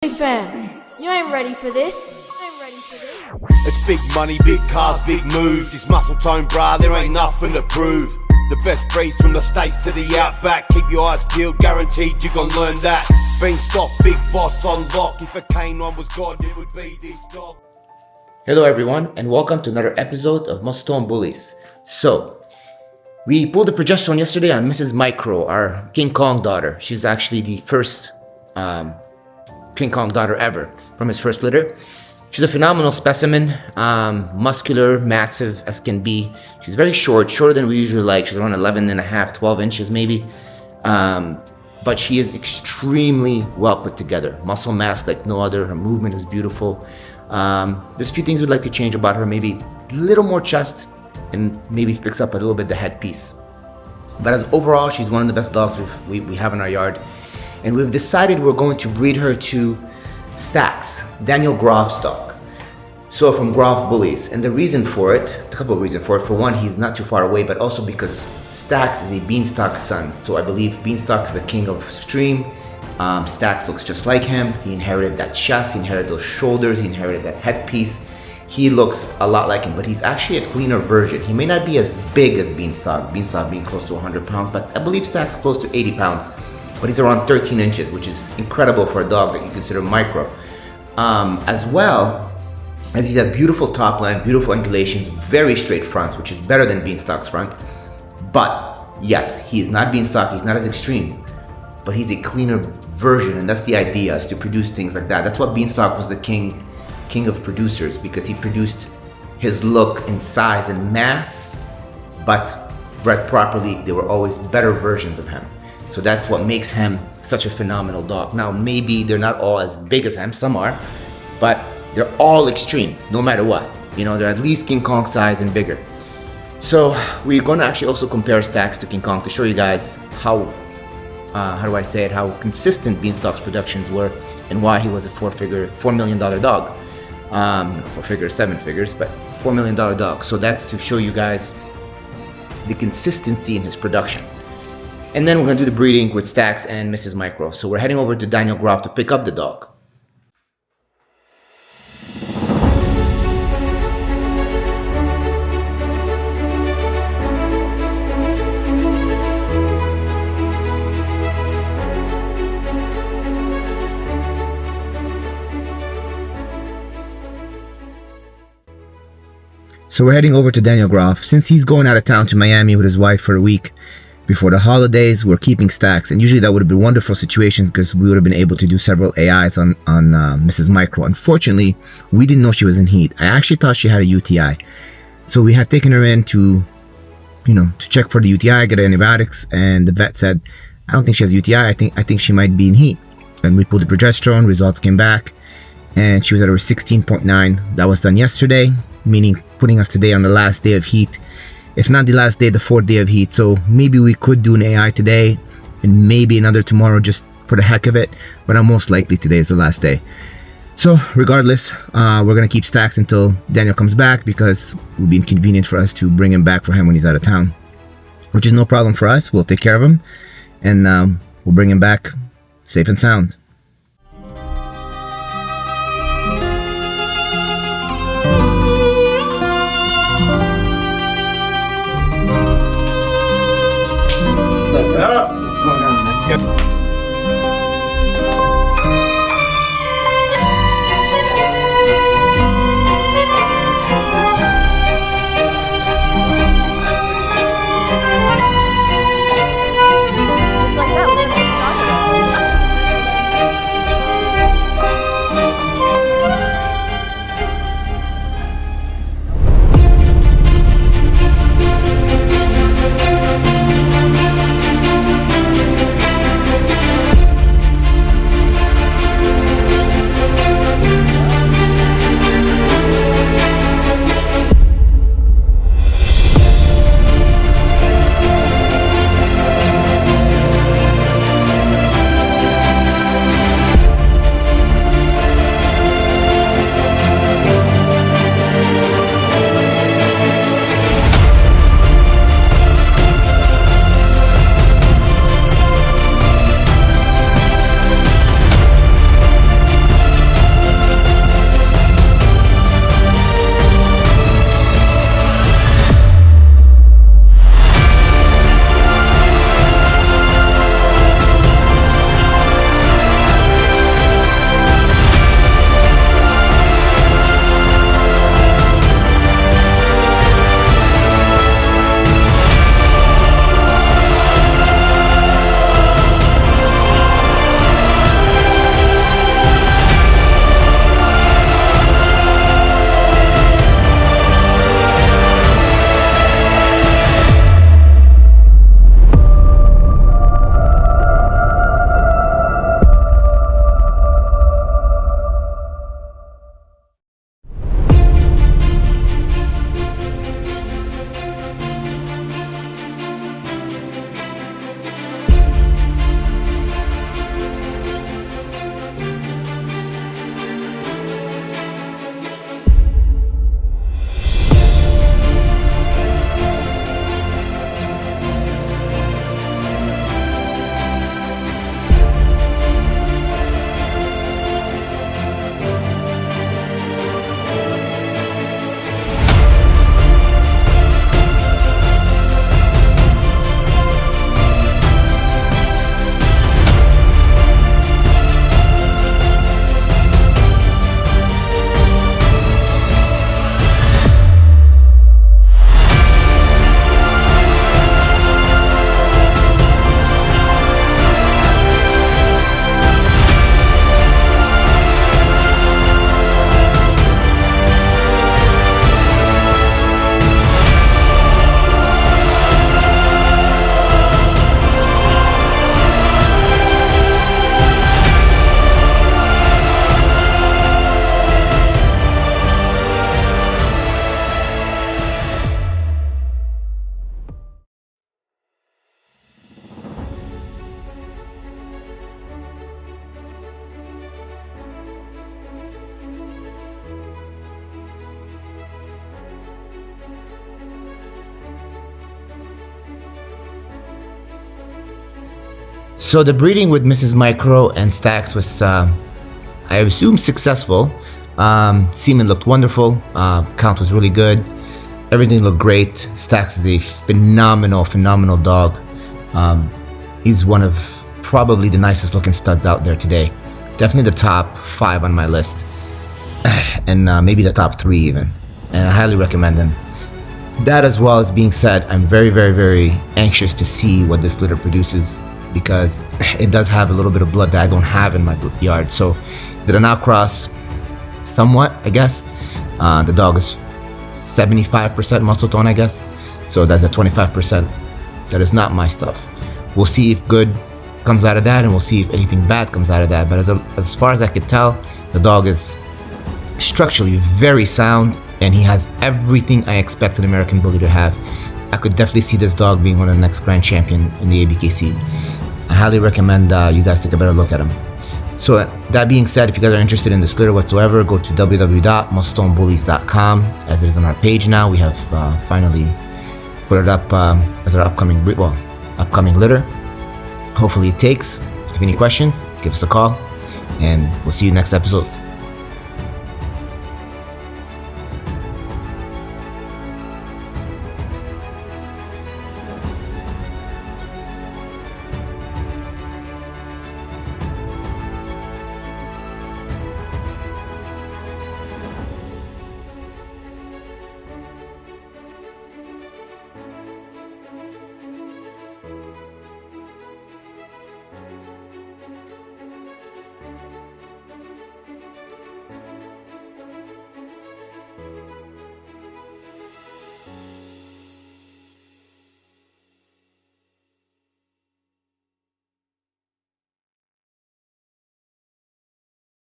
Hey fam, you ain't ready for this. It's big money, big cars, big moves. This muscle tone, brah, there ain't nothing to prove. The best breeds from the States to the outback. Keep your eyes peeled, guaranteed you gon' learn that. Beanstalk, big boss on lock. If a canine was God, it would be this dog. Hello everyone, and welcome to another episode of Muscletonebullys. So, we pulled the progesterone yesterday on Mrs. Micro, our King Kong daughter. She's actually the first King Kong daughter ever from his first litter. She's a phenomenal specimen, muscular, massive as can be. She's very short, shorter than we usually like. She's around 11 and a half, 12 inches maybe. But she is extremely well put together. Muscle mass like no other. Her movement is beautiful. There's a few things we'd like to change about her. Maybe a little more chest and maybe fix up a little bit the headpiece. But as overall, she's one of the best dogs we have in our yard. And we've decided we're going to breed her to Stax, Daniel Groff stock. So from Groff Bullies. And the reason for it, a couple of reasons for it. For one, he's not too far away, but also because Stax is a Beanstock son. So I believe Beanstock is the king of stream. Stax looks just like him. He inherited that chest, he inherited those shoulders, he inherited that headpiece. He looks a lot like him, but he's actually a cleaner version. He may not be as big as Beanstock, Beanstock being close to 100 pounds, but I believe Stax close to 80 pounds. But he's around 13 inches, which is incredible for a dog that you consider micro. As well as he's a beautiful top line, beautiful ungulations, very straight fronts, which is better than Beanstock's fronts. But yes, he is not Beanstock, he's not as extreme, but he's a cleaner version, and that's the idea, is to produce things like that. That's what Beanstock was the king of producers, because he produced his look in size and mass, but bred properly, they were always better versions of him. So that's what makes him such a phenomenal dog. Now, maybe they're not all as big as him, some are, but they're all extreme, no matter what. You know, they're at least King Kong size and bigger. So we're going to actually also compare Stax to King Kong to show you guys how how consistent Beanstock's productions were and why he was a $4 million dog. 4 figures, 7 figures, but $4 million dog. So that's to show you guys the consistency in his productions. And then we're going to do the breeding with Stax and Mrs. Micro. So we're heading over to Daniel Groff to pick up the dog. So we're heading over to Daniel Groff. Since he's going out of town to Miami with his wife for a week before the holidays, we're keeping Stax. And usually that would have been wonderful situations because we would have been able to do several AIs on Mrs. Micro. Unfortunately, we didn't know she was in heat. I actually thought she had a UTI. So we had taken her in to check for the UTI, get antibiotics, and the vet said, I don't think she has UTI. I think she might be in heat. And we pulled the progesterone, results came back, and she was at over 16.9. That was done yesterday, meaning putting us today on the last day of heat. If not the last day, the 4th day of heat. So maybe we could do an AI today and maybe another tomorrow just for the heck of it. But most likely today is the last day. So regardless, we're going to keep Stax until Daniel comes back because it would be inconvenient for us to bring him back for him when he's out of town. Which is no problem for us. We'll take care of him. And we'll bring him back safe and sound. What's going on, man? Just like that, So the breeding with Mrs. Micro and Stax was, I assume, successful. Semen looked wonderful. Count was really good. Everything looked great. Stax is a phenomenal dog. He's one of probably the nicest looking studs out there today. Definitely the top 5 on my list. And maybe the top 3 even. And I highly recommend him. That as well as being said, I'm very anxious to see what this litter produces, because it does have a little bit of blood that I don't have in my yard. So is it an outcross? Somewhat, I guess. The dog is 75% muscle tone, I guess. So that's a 25% that is not my stuff. We'll see if good comes out of that, and we'll see if anything bad comes out of that. But as far as I could tell, the dog is structurally very sound, and he has everything I expect an American Bully to have. I could definitely see this dog being one of the next grand champion in the ABKC. I highly recommend you guys take a better look at him. So that being said, if you guys are interested in this litter whatsoever, go to www.muscletonebullys.com, as it is on our page now. We have finally put it up as our upcoming litter. Hopefully it takes. If you have any questions, give us a call, and we'll see you next episode.